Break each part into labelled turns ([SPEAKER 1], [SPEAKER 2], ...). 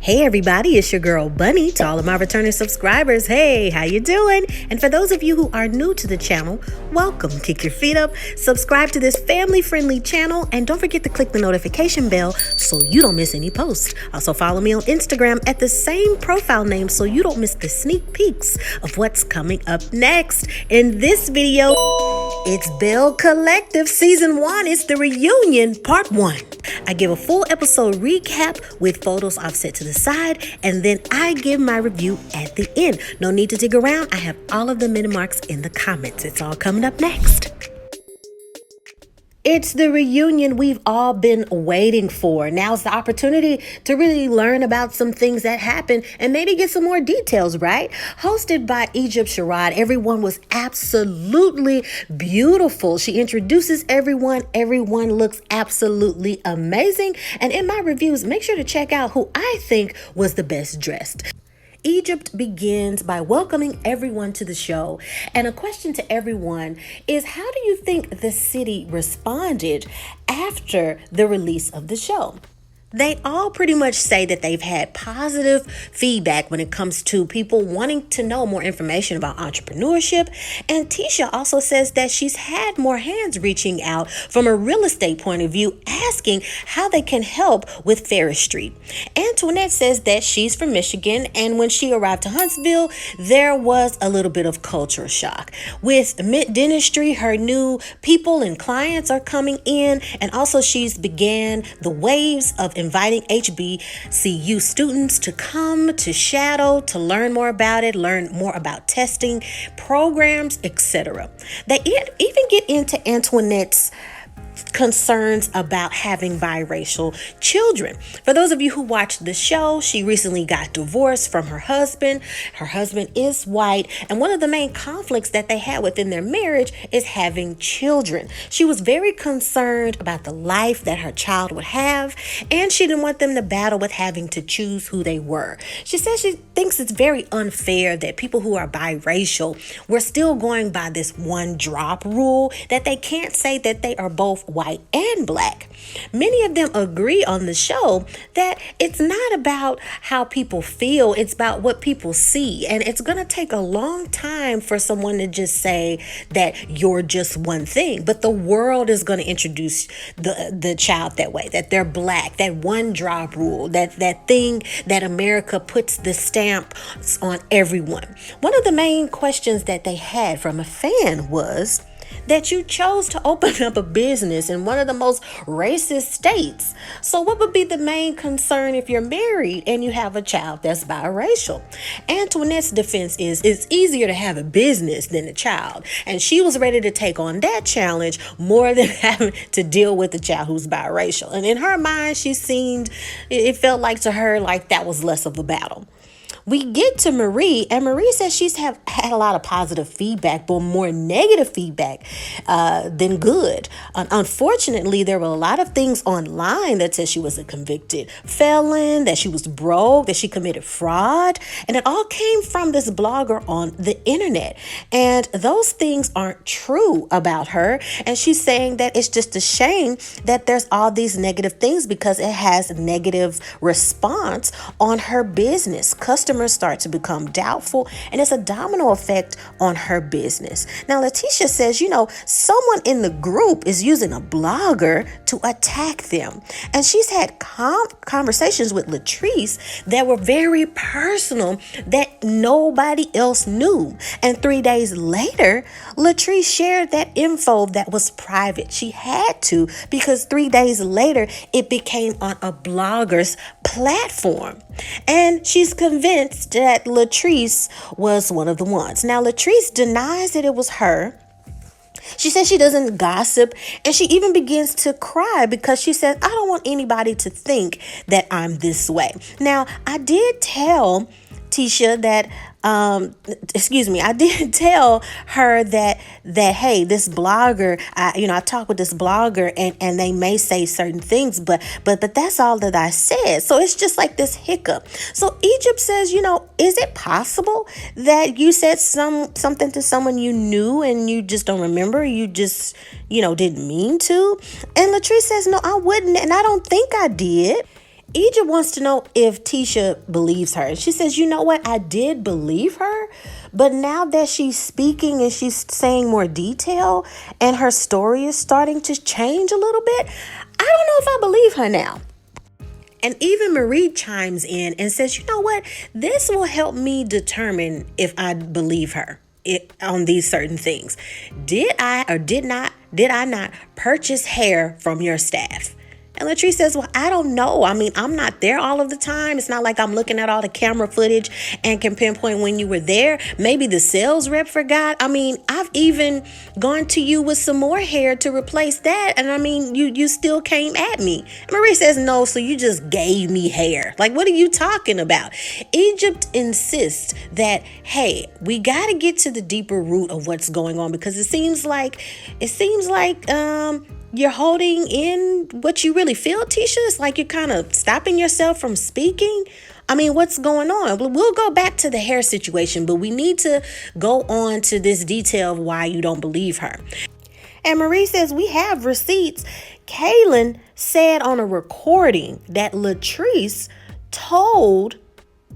[SPEAKER 1] Hey everybody, it's your girl Bunny. To all of my returning subscribers, hey, how you doing? And for those of you who are new to the channel, welcome. Kick your feet up, subscribe to this family-friendly channel, and don't forget to click the notification bell so you don't miss any posts. Also follow me on Instagram at the same profile name so you don't miss the sneak peeks of what's coming up next. In this video, it's Belle Collective Season 1. It's the reunion, Part 1. I give a full episode recap with photos offset to the side, and then I give my review at the end. No need to dig around. I have all of the minute marks in the comments. It's all coming up next. It's the reunion we've all been waiting for. Now's the opportunity to really learn about some things that happened and maybe get some more details, right? Hosted by Egypt Sherrod, everyone was absolutely beautiful. She introduces everyone. Everyone looks absolutely amazing. And in my reviews, make sure to check out who I think was the best dressed. Egypt begins by welcoming everyone to the show. And a question to everyone is, how do you think the city responded after the release of the show? They all pretty much say that they've had positive feedback when it comes to people wanting to know more information about entrepreneurship. And Lateshia also says that she's had more hands reaching out from a real estate point of view, asking how they can help with Ferris Street. Antoinette says that she's from Michigan, and when she arrived to Huntsville, there was a little bit of culture shock. With Mid Dentistry, her new people and clients are coming in, and also she's began the waves of inviting HBCU students to come to shadow, to learn more about it, learn more about testing programs, etc. They even get into Antoinette's concerns about having biracial children. For those of you who watched the show, she recently got divorced from her husband. Her husband is white, and one of the main conflicts that they had within their marriage is having children. She was very concerned about the life that her child would have, and she didn't want them to battle with having to choose who they were. She says she thinks it's very unfair that people who are biracial were still going by this one drop rule, that they can't say that they are both white and black. Many of them agree on the show that it's not about how people feel, it's about what people see. And it's going to take a long time for someone to just say that you're just one thing. But the world is going to introduce the child that way, that they're black, that one drop rule, that thing that America puts the stamp on everyone. One of the main questions that they had from a fan was that you chose to open up a business in one of the most racist states. So what would be the main concern if you're married and you have a child that's biracial? Antoinette's defense is it's easier to have a business than a child. And she was ready to take on that challenge more than having to deal with a child who's biracial. And in her mind, it felt like to her like that was less of a battle. We get to Marie, and Marie says she's had a lot of positive feedback, but more negative feedback than good. Unfortunately, there were a lot of things online that said she was a convicted felon, that she was broke, that she committed fraud, and it all came from this blogger on the internet. And those things aren't true about her, and she's saying that it's just a shame that there's all these negative things because it has negative response on her business. Customers start to become doubtful, and it's a domino effect on her business. Now, Lateshia says, someone in the group is using a blogger to attack them. And she's had conversations with Latrice that were very personal that nobody else knew. And 3 days later, Latrice shared that info that was private. She had to, because 3 days later, it became on a blogger's platform. And she's convinced that Latrice was one of the ones. Now, Latrice denies that it was her. She says she doesn't gossip, and she even begins to cry because she says, I don't want anybody to think that I'm this way. Now, I did tell Lateshia that I did tell her that hey, this blogger, I talked with this blogger and they may say certain things, but that's all that I said. So it's just like this hiccup. So Egypt says, is it possible that you said something to someone you knew and you just don't remember? You just, didn't mean to? And Latrice says, no, I wouldn't. And I don't think I did. Egypt wants to know if Tisha believes her. And she says, you know what? I did believe her. But now that she's speaking and she's saying more detail and her story is starting to change a little bit, I don't know if I believe her now. And even Marie chimes in and says, you know what? This will help me determine if I believe her on these certain things. Did I not purchase hair from your staff? And Latrice says, well, I don't know. I mean, I'm not there all of the time. It's not like I'm looking at all the camera footage and can pinpoint when you were there. Maybe the sales rep forgot. I mean, I've even gone to you with some more hair to replace that. And I mean, you still came at me. And Marie says, no, so you just gave me hair. Like, what are you talking about? Egypt insists that, hey, we got to get to the deeper root of what's going on, because it seems like you're holding in what you really feel, Tisha. It's like you're kind of stopping yourself from speaking. I mean, what's going on? We'll go back to the hair situation, but we need to go on to this detail of why you don't believe her. And Marie says, we have receipts. Kaylin said on a recording that Latrice told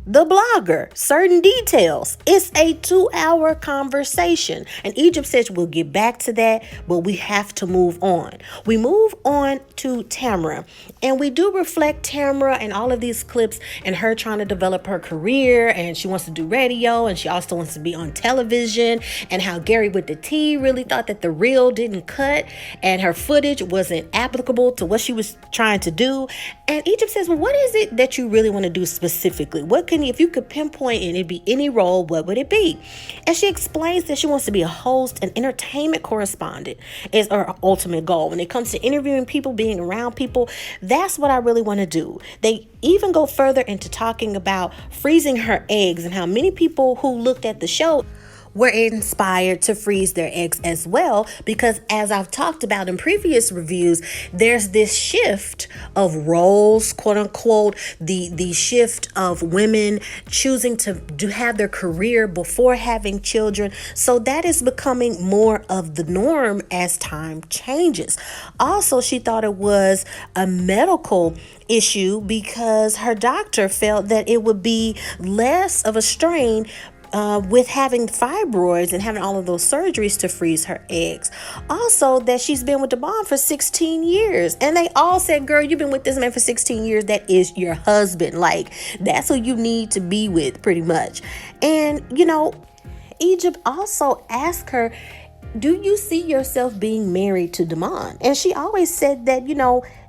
[SPEAKER 1] the blogger certain details. It's a 2-hour conversation. And Egypt says we'll get back to that, but we have to move on. We move on to Tambra, and we do reflect Tambra and all of these clips and her trying to develop her career, and she wants to do radio, and she also wants to be on television, and how Gary with the T really thought that the reel didn't cut and her footage wasn't applicable to what she was trying to do. And Egypt says, well, what is it that you really want to do specifically? If you could pinpoint and it'd be any role, what would it be? And she explains that she wants to be a host and entertainment correspondent is her ultimate goal. When it comes to interviewing people, being around people, that's what I really want to do. They even go further into talking about freezing her eggs and how many people who looked at the show were inspired to freeze their eggs as well, because as I've talked about in previous reviews, there's this shift of roles, quote unquote, the shift of women choosing to have their career before having children. So that is becoming more of the norm as time changes. Also, she thought it was a medical issue because her doctor felt that it would be less of a strain with having fibroids and having all of those surgeries to freeze her eggs. Also, that she's been with the bomb for 16 years. And they all said, girl, you've been with this man for 16 years. That is your husband. Like, that's who you need to be with, pretty much. And, Egypt also asked her, do you see yourself being married to Damon? And she always said that,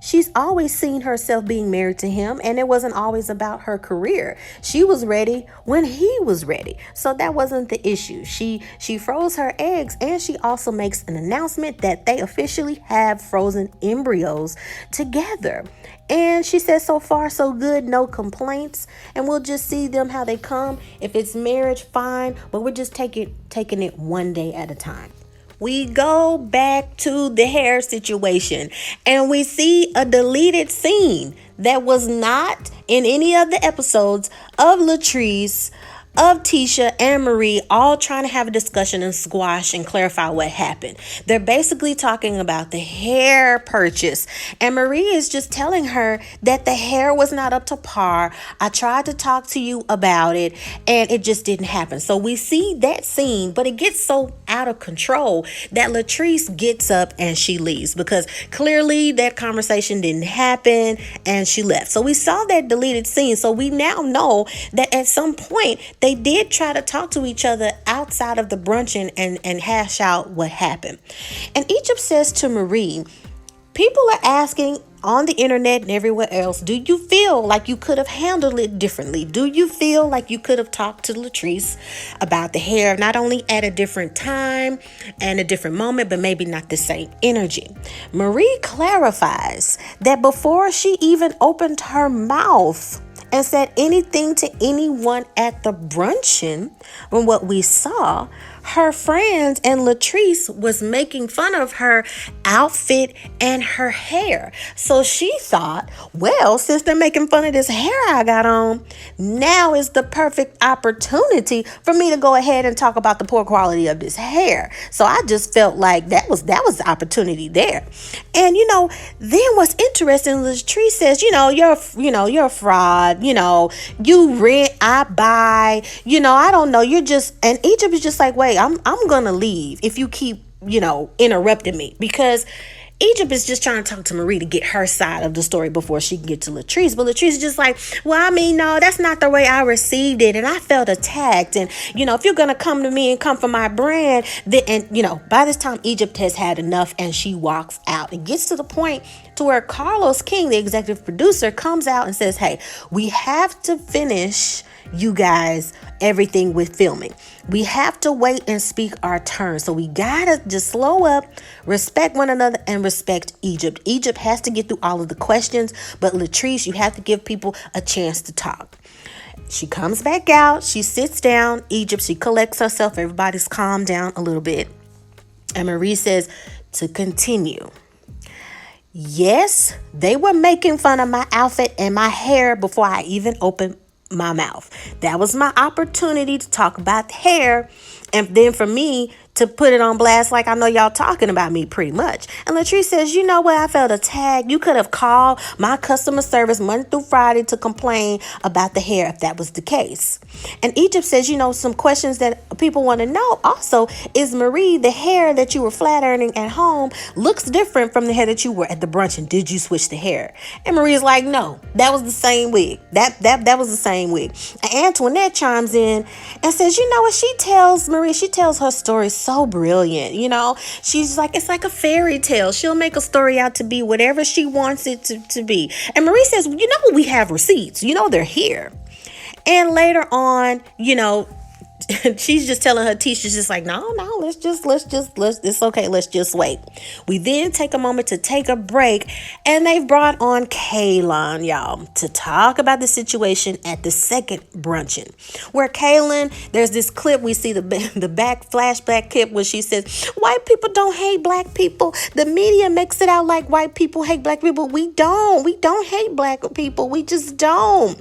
[SPEAKER 1] she's always seen herself being married to him, and it wasn't always about her career. She was ready when he was ready. So that wasn't the issue. She froze her eggs, and she also makes an announcement that they officially have frozen embryos together. And she says, so far, so good, no complaints. And we'll just see them how they come. If it's marriage, fine. But we're just taking it one day at a time. We go back to the hair situation, and we see a deleted scene that was not in any of the episodes of Latrice, of Tisha and Marie, all trying to have a discussion and squash and clarify what happened. They're basically talking about the hair purchase, and Marie is just telling her that the hair was not up to par. I tried to talk to you about it, and it just didn't happen. So we see that scene, but it gets so out of control that Latrice gets up and she leaves, because clearly that conversation didn't happen, and she left. So we saw that deleted scene. So we now know that at some point they did try to talk to each other outside of the brunching and hash out what happened. And Egypt says to Marie, people are asking on the internet and everywhere else, do you feel like you could have handled it differently? Do you feel like you could have talked to Latrice about the hair, not only at a different time and a different moment, but maybe not the same energy? Marie clarifies that before she even opened her mouth and said anything to anyone at the bruncheon, from what we saw, her friends and Latrice was making fun of her outfit and her hair. So she thought, well, since they're making fun of this hair I got on, Now is the perfect opportunity for me to go ahead and talk about the poor quality of this hair. So I just felt like that was the opportunity there. And then what's interesting, Lateshia says, you're a fraud, you rent, I buy, I don't know, you're just, and Egypt is just like, wait, I'm gonna leave if you keep, interrupting me, because Egypt is just trying to talk to Marie to get her side of the story before she can get to Latrice. But Latrice is just like, well, I mean, no, that's not the way I received it. And I felt attacked. And, if you're going to come to me and come for my brand, then, and, by this time, Egypt has had enough and she walks out. It gets to the point to where Carlos King, the executive producer, comes out and says, hey, we have to finish, you guys, everything with filming. We have to wait and speak our turn. So we gotta just slow up, respect one another, and respect Egypt. Egypt has to get through all of the questions, but Latrice, you have to give people a chance to talk. She comes back out, she sits down. Egypt, she collects herself, everybody's calmed down a little bit. And Marie says to continue. Yes, they were making fun of my outfit and my hair before I even opened my mouth. That was my opportunity to talk about hair, and then for me to put it on blast like I know y'all talking about me pretty much. And Latrice says, you know what, I felt attacked. You could have called my customer service Monday through Friday to complain about the hair if that was the case. And Egypt says, some questions that people want to know also is, Marie, the hair that you were flat ironing at home looks different from the hair that you were at the brunch, and did you switch the hair? And Marie's like, no, that was the same wig. That was the same wig. And Antoinette chimes in and says, what, she tells her story so brilliant. She's like, it's like a fairy tale. She'll make a story out to be whatever she wants it to be. And Marie says, we have receipts, they're here. And later on, she's just telling her teachers, just like, no, it's okay. Let's just wait. We then take a moment to take a break, and they've brought on Kaylin, y'all, to talk about the situation at the second bruncheon, where Kaylin, there's this clip, we see the back flashback clip where she says, white people don't hate black people. The media makes it out like white people hate black people. We don't hate black people. We just don't.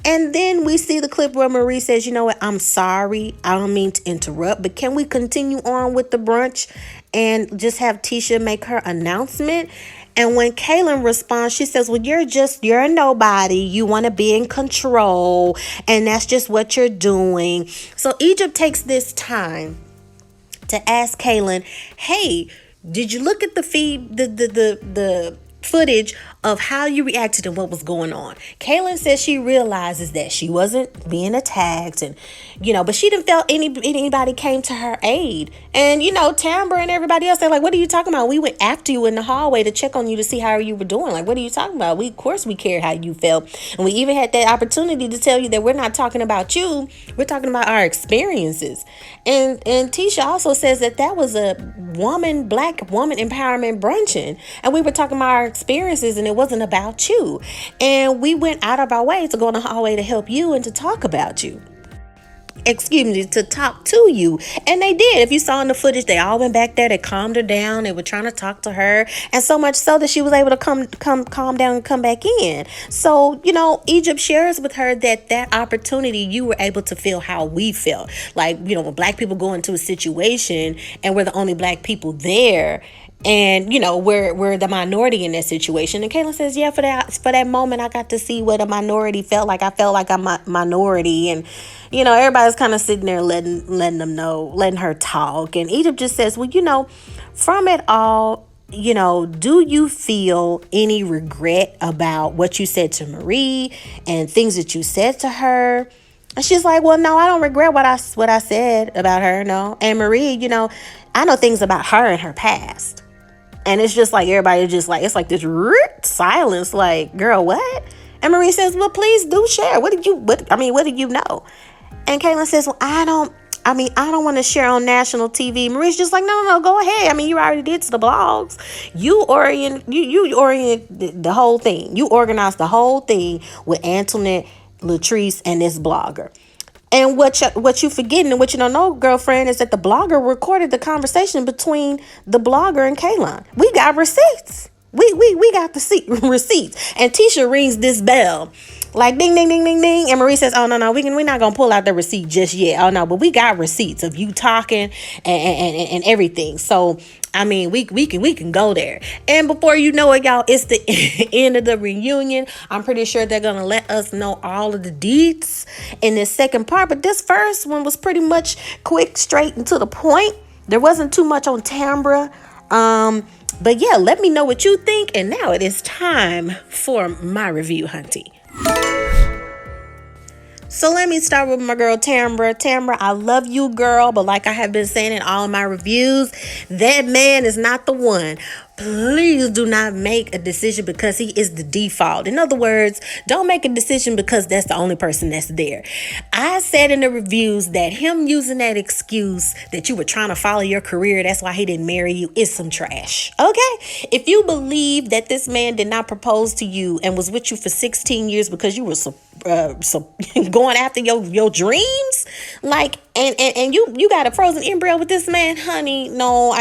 [SPEAKER 1] And then we see the clip where Marie says, you know what, I'm sorry, I don't mean to interrupt, but can we continue on with the brunch and just have Tisha make her announcement? And when Kaylin responds, she says, well, you're a nobody. You want to be in control, and that's just what you're doing. So Egypt takes this time to ask Kaylin, hey, did you look at the feed, the footage of how you reacted and what was going on? Kaylin says she realizes that she wasn't being attacked, and but she didn't feel anybody came to her aid. And Tambra and everybody else, they're like, what are you talking about? We went after you in the hallway to check on you to see how you were doing. Like, what are you talking about? Of course we cared how you felt, and we even had that opportunity to tell you that we're not talking about you, we're talking about our experiences. And Tisha also says that was a black woman empowerment bruncheon, and we were talking about our experiences, and it wasn't about you. And we went out of our way to go in the hallway to help you and to talk about you. To talk to you. And they did. If you saw in the footage, they all went back there, they calmed her down, they were trying to talk to her, and so much so that she was able to calm down and come back in. So Egypt shares with her that opportunity, you were able to feel how we felt. Like, when black people go into a situation and we're the only black people there, and we're the minority in that situation. And Kaylin says, yeah, for that moment, I got to see what a minority felt like. I felt like I'm a minority, and everybody's kind of sitting there letting her talk. And Egypt just says, well, from it all, do you feel any regret about what you said to Marie and things that you said to her? And she's like, well, no, I don't regret what I said about her, no. And Marie, I know things about her and her past. And it's just like everybody just like, it's like this silence, like, girl, what? And Marie says, well, please do share. What did you know? And Kaylin says, well, I don't want to share on national TV. Marie's just like, no, go ahead. You already did to the blogs. You orient the whole thing. You organized the whole thing with Antoinette, Latrice, and this blogger. And what you forgetting and what you don't know, girlfriend, is that the blogger recorded the conversation between the blogger and Kaylin. We got receipts. We got the receipts. And Tisha rings this bell. Like ding, ding, ding, ding, ding. And Marie says, oh, no, we're not going to pull out the receipt just yet. Oh, no, but we got receipts of you talking and everything. So, I mean, we can go there. And before you know it, y'all, it's the end of the reunion. I'm pretty sure they're going to let us know all of the deets in this second part. But this first one was pretty much quick, straight, and to the point. There wasn't too much on Tambra. But yeah, let me know what you think. And now it is time for my review, hunty. So let me start with my girl Tambra. Tambra, I love you, girl. But like I have been saying in all of my reviews, that man is not the one. Please do not make a decision because he is the default. In other words, don't make a decision because that's the only person that's there. I said in the reviews that him using that excuse that you were trying to follow your career, that's why he didn't marry you, is some trash. Okay? If you believe that this man did not propose to you and was with you for 16 years because you were going after your dreams, like, and you got a frozen embryo with this man, honey, no,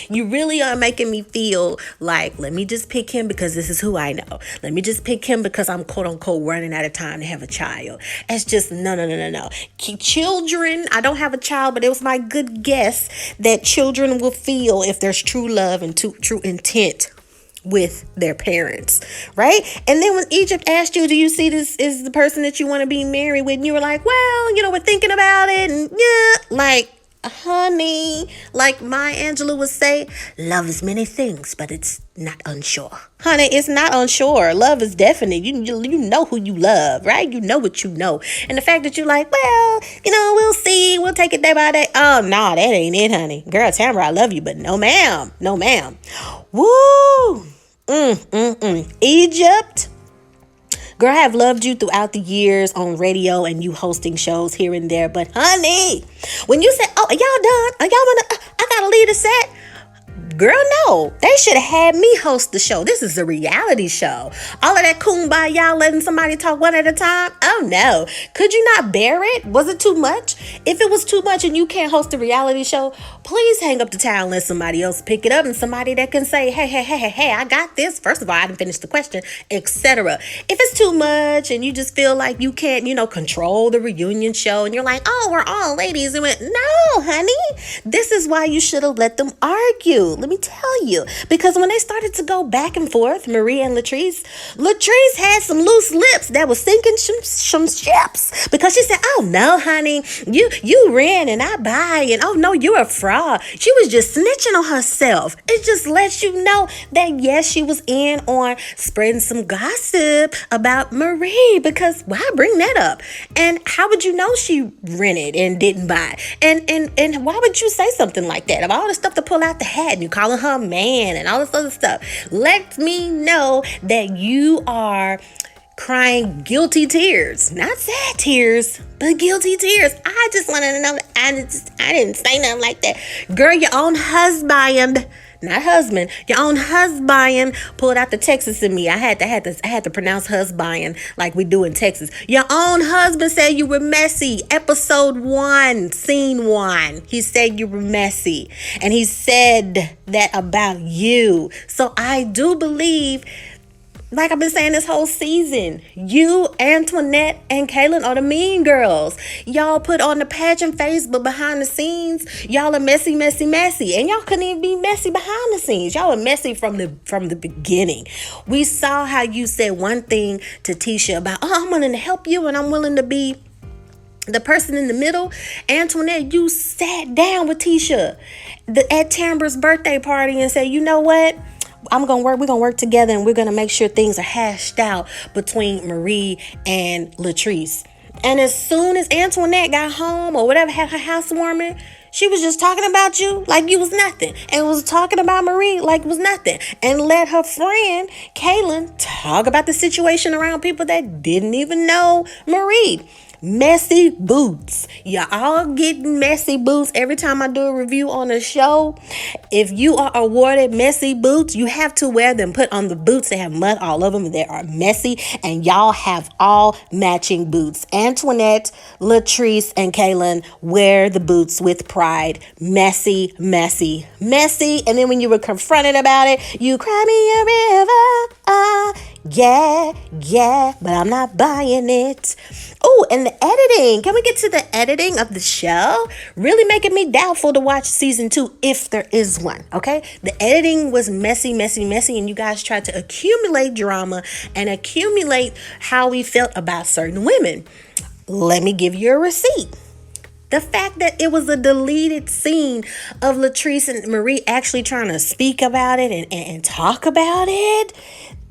[SPEAKER 1] you really are making me feel like, let me just pick him because this is who I know. Let me just pick him because I'm quote unquote running out of time to have a child. It's just no. Children, I don't have a child, but it was my good guess that children will feel if there's true love and true intent with their parents, right? And then when Egypt asked you, do you see this is the person that you want to be married with? And you were like, well, we're thinking about it. And yeah, like, honey, like Maya Angelou would say, love is many things, but it's not unsure. Honey, it's not unsure. Love is definite. You know who you love, right? You know what you know. And the fact that you're like, well, we'll see. We'll take it day by day. Oh, no, that ain't it, honey. Girl, Tambra, I love you, but no, ma'am. No, ma'am. Woo! Egypt. Girl, I have loved you throughout the years on radio and you hosting shows here and there. But honey, when you said, oh, are y'all done? Are y'all I gotta leave the set? Girl, no. They should have had me host the show. This is a reality show. All of that kumbaya, letting somebody talk one at a time. Oh, no. Could you not bear it? Was it too much? If it was too much and you can't host a reality show, please hang up the towel and let somebody else pick it up. And somebody that can say, hey, I got this. First of all, I didn't finish the question, etc. If it's too much and you just feel like you can't, control the reunion show and you're like, oh, we're all ladies. And went, no, honey, this is why you should have let them argue. Let me tell you, because when they started to go back and forth, Marie and Latrice had some loose lips that was sinking some ships because she said, oh no, honey, you ran and I buy, and oh no, you're a fraud. She was just snitching on herself. It just lets you know that yes, she was in on spreading some gossip about Marie, because why bring that up? And how would you know she rented and didn't buy? And why would you say something like that? Of all the stuff to pull out the hat and you calling her man and all this other stuff, let me know that you are crying guilty tears, not sad tears, but guilty tears. I just wanted to know that I didn't say nothing like that. Girl, your own husband, not husband, your own husband pulled out the Texas in me. I had to pronounce husband like we do in Texas. Your own husband said you were messy. Episode 1, scene 1. He said you were messy. And he said that about you. So I do believe, like I've been saying this whole season, you, Antoinette, and Kaylin are the mean girls. Y'all put on the pageant face, but behind the scenes, y'all are messy. And y'all couldn't even be messy behind the scenes. Y'all are messy from the beginning. We saw how you said one thing to Tisha about, oh, I'm willing to help you and I'm willing to be the person in the middle. Antoinette, you sat down with Tisha at Tambra's birthday party and said, you know what? we're gonna work together and we're gonna make sure things are hashed out between Marie and Latrice. And as soon as Antoinette got home or whatever, had her housewarming, she was just talking about you like you was nothing, and was talking about Marie like it was nothing, and let her friend Kaylin talk about the situation around people that didn't even know Marie. Messy boots. Y'all getting messy boots every time I do a review on a show. If you are awarded messy boots, you have to wear them. Put on the boots. They have mud all over them. They are messy. And y'all have all matching boots. Antoinette, Latrice, and Kaylin wear the boots with pride. cried. Messy, messy, messy. And then when you were confronted about it, you cry me a river. Yeah, yeah, but I'm not buying it. Oh, and the editing. Can we get to the editing of the show? Really making me doubtful to watch season 2 if there is one, okay? The editing was messy, messy, messy, and you guys tried to accumulate drama and accumulate how we felt about certain women. Let me give you a receipt. The fact that it was a deleted scene of Latrice and Marie actually trying to speak about it and talk about it.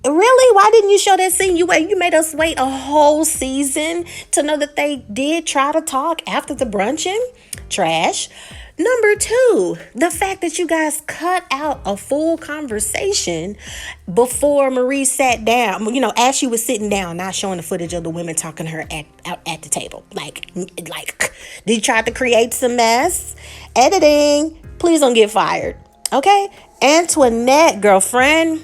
[SPEAKER 1] Really? Why didn't you show that scene? You made us wait a whole season to know that they did try to talk after the brunching. Trash. Number 2, the fact that you guys cut out a full conversation before Marie sat down, as she was sitting down, not showing the footage of the women talking to her out at the table. Like, did you try to create some mess? Editing. Please don't get fired. Okay? Antoinette, girlfriend.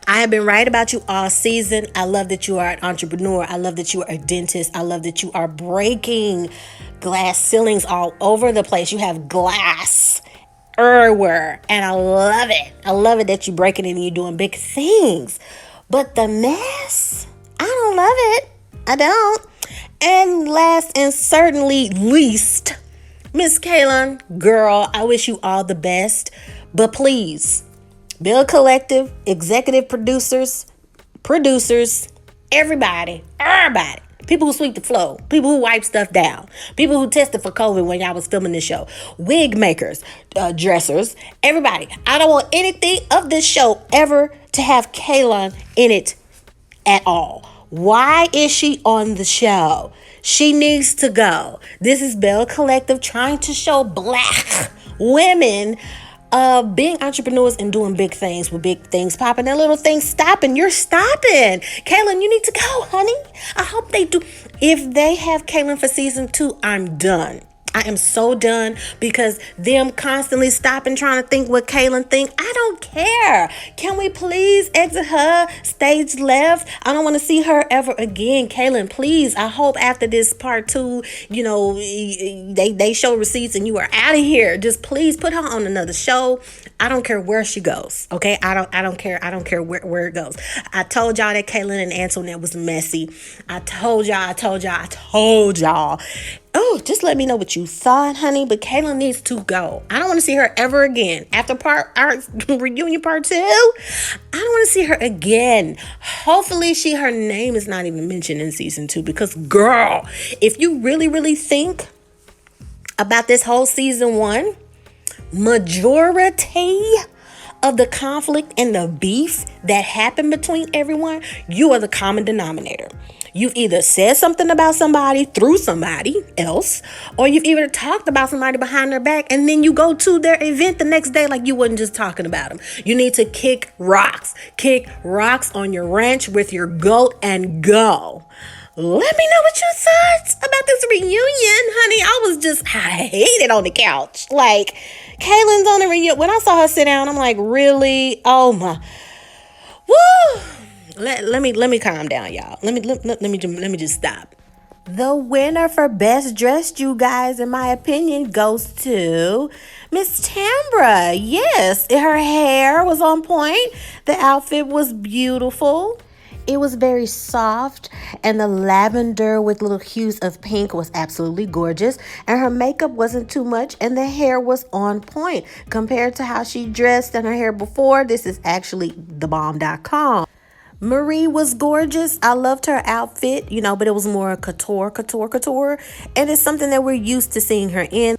[SPEAKER 1] I have been right about you all season. I love that you are an entrepreneur. I love that you are a dentist. I love that you are breaking glass ceilings all over the place. You have glass everywhere. And I love it. I love it that you're breaking it and you're doing big things. But the mess, I don't love it. I don't. And last and certainly least, Miss Kaylin, girl, I wish you all the best. But please, Belle Collective, executive producers, everybody, people who sweep the floor, people who wipe stuff down, people who tested for COVID when y'all was filming this show, wig makers, dressers, everybody. I don't want anything of this show ever to have Kaylin in it at all. Why is she on the show? She needs to go. This is Belle Collective trying to show Black women being entrepreneurs and doing big things with big things popping and little things stopping. You're stopping. Kaylin, you need to go, honey. I hope they do. If they have Kaylin for season 2, I'm done. I am so done because them constantly stopping trying to think what Kaylin think. I don't care. Can we please exit her stage left? I don't want to see her ever again. Kaylin, please. I hope after this part 2, they show receipts and you are out of here. Just please put her on another show. I don't care where she goes. Okay. I don't care. I don't care where it goes. I told y'all that Kaylin and Antoinette was messy. I told y'all. Oh, just let me know what you thought, honey. But Kaylin needs to go. I don't want to see her ever again. After our reunion part 2, I don't want to see her again. Hopefully her name is not even mentioned in season 2. Because, girl, if you really, really think about this whole season 1, majority of the conflict and the beef that happened between everyone, you are the common denominator. You've either said something about somebody through somebody else, or you've either talked about somebody behind their back, and then you go to their event the next day like you wasn't just talking about them. You need to kick rocks on your ranch with your goat and go. Let me know what you thought about this reunion, honey. I hated on the couch. Like, Kaylin's on the reunion. When I saw her sit down, I'm like, really? Oh my. Woo! Let me calm down, y'all. Let me just stop. The winner for best dressed, you guys, in my opinion, goes to Miss Tambra. Yes, her hair was on point. The outfit was beautiful. It was very soft, and the lavender with little hues of pink was absolutely gorgeous. And her makeup wasn't too much, and the hair was on point. Compared to how she dressed and her hair before, this is actually thebomb.com. Marie was gorgeous. I loved her outfit, but it was more couture. And it's something that we're used to seeing her in.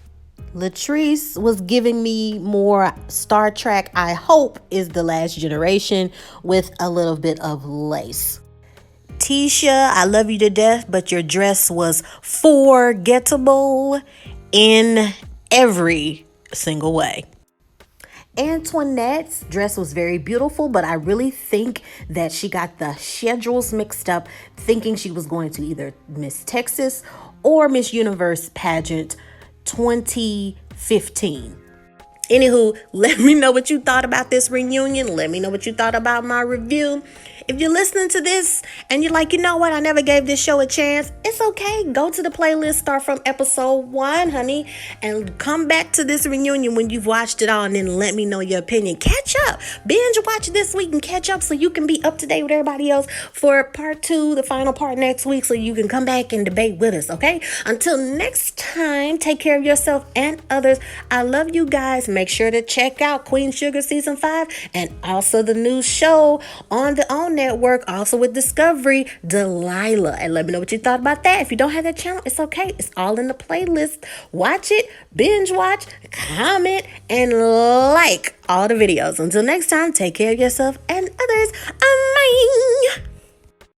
[SPEAKER 1] Latrice was giving me more Star Trek, I hope is The Last Generation, with a little bit of lace. Lateshia, I love you to death, but your dress was forgettable in every single way. Antoinette's dress was very beautiful, but I really think that she got the schedules mixed up, thinking she was going to either Miss Texas or Miss Universe pageant 2015. Anywho, let me know what you thought about this reunion. Let me know what you thought about my review. If you're listening to this and you're like, you know what, I never gave this show a chance, it's okay. Go to the playlist, start from episode 1, honey, and come back to this reunion when you've watched it all, and then let me know your opinion. Catch up. Binge watch this week and catch up so you can be up to date with everybody else for part 2, the final part next week, so you can come back and debate with us, okay? Until next time, take care of yourself and others. I love you guys. Make sure to check out Queen Sugar Season 5 and also the new show on the OWN Network, also with Discovery, Delilah. And let me know what you thought about that. If you don't have that channel, it's okay. It's all in the playlist. Watch it, binge watch, comment, and like all the videos. Until next time, take care of yourself and others. Bye.